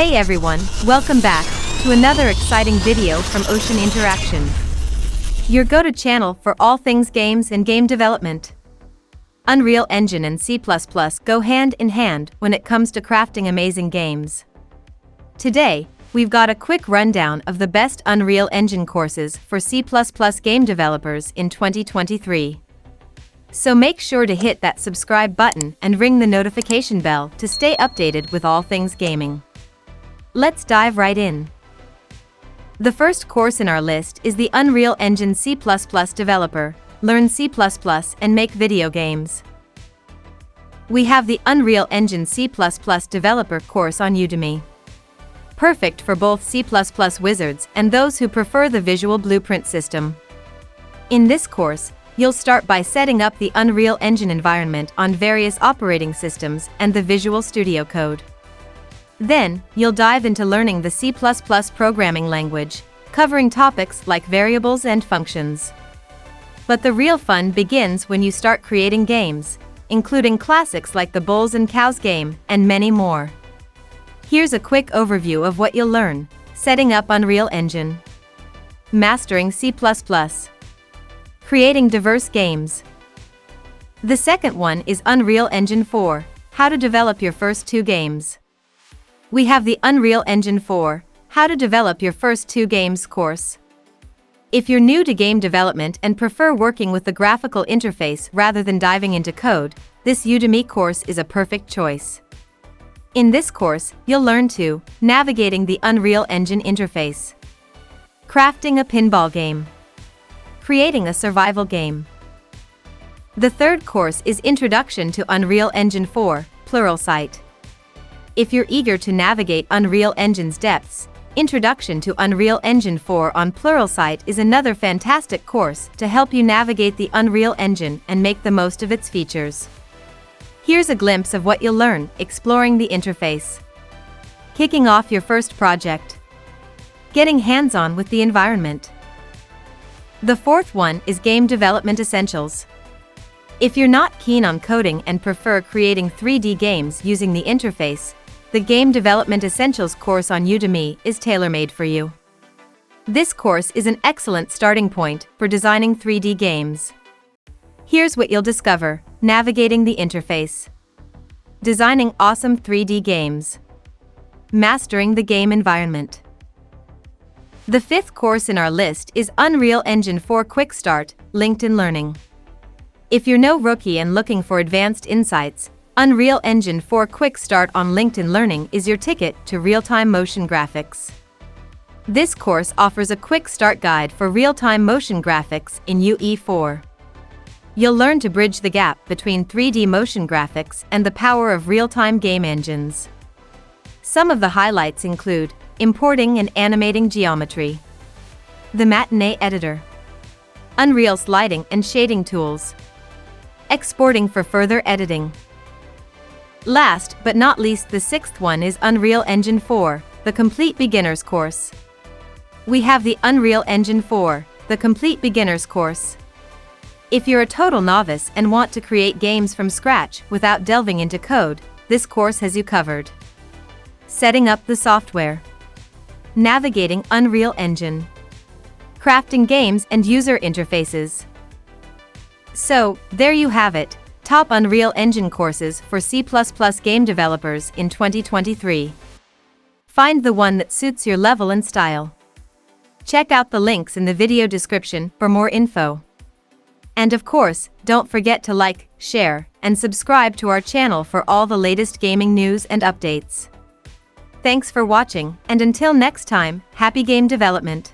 Hey everyone, welcome back to another exciting video from Ocean Interaction, your go-to channel for all things games and game development. Unreal Engine and C++ go hand in hand when it comes to crafting amazing games. Today, we've got a quick rundown of the best Unreal Engine courses for C++ game developers in 2023. So make sure to hit that subscribe button and ring the notification bell to stay updated with all things gaming. Let's dive right in. The first course in our list is the Unreal Engine C++ Developer, Learn C++ and Make Video Games. We have the Unreal Engine C++ Developer course on Udemy. Perfect for both C++ wizards and those who prefer the Visual Blueprint system. In this course, you'll start by setting up the Unreal Engine environment on various operating systems and the Visual Studio Code. Then, you'll dive into learning the C++ programming language, covering topics like variables and functions. But the real fun begins when you start creating games, including classics like the Bulls and Cows game, and many more. Here's a quick overview of what you'll learn: setting up Unreal Engine, mastering C++, creating diverse games. The second one is Unreal Engine 4, how to develop your first 2 games. We have the Unreal Engine 4, How to Develop Your First 2 Games course. If you're new to game development and prefer working with the graphical interface rather than diving into code, this Udemy course is a perfect choice. In this course, you'll learn to navigating the Unreal Engine interface, crafting a pinball game, creating a survival game. The third course is Introduction to Unreal Engine 4, Pluralsight. If you're eager to navigate Unreal Engine's depths, Introduction to Unreal Engine 4 on Pluralsight is another fantastic course to help you navigate the Unreal Engine and make the most of its features. Here's a glimpse of what you'll learn exploring the interface, kicking off your first project, getting hands-on with the environment. The fourth one is Game Development Essentials. If you're not keen on coding and prefer creating 3D games using the interface, the Game Development Essentials course on Udemy is tailor-made for you. This course is an excellent starting point for designing 3D games. Here's what you'll discover: navigating the interface, designing awesome 3D games, mastering the game environment. The fifth course in our list is Unreal Engine 4 Quick Start, LinkedIn Learning. If you're no rookie and looking for advanced insights, Unreal Engine 4 Quick Start on LinkedIn Learning is your ticket to real-time motion graphics. This course offers a quick start guide for real-time motion graphics in UE4. You'll learn to bridge the gap between 3D motion graphics and the power of real-time game engines. Some of the highlights include importing and animating geometry, the Matinee editor, Unreal sliding and shading tools, exporting for further editing. Last but not least, the sixth one is Unreal Engine 4, the Complete Beginners course. We have the Unreal Engine 4, the Complete Beginners course. If you're a total novice and want to create games from scratch without delving into code, this course has you covered. Setting up the software, navigating Unreal Engine, crafting games and user interfaces. So, there you have it, top Unreal Engine courses for C++ game developers in 2023. Find the one that suits your level and style. Check out the links in the video description for more info. And of course, don't forget to like, share, and subscribe to our channel for all the latest gaming news and updates. Thanks for watching, and until next time, happy game development!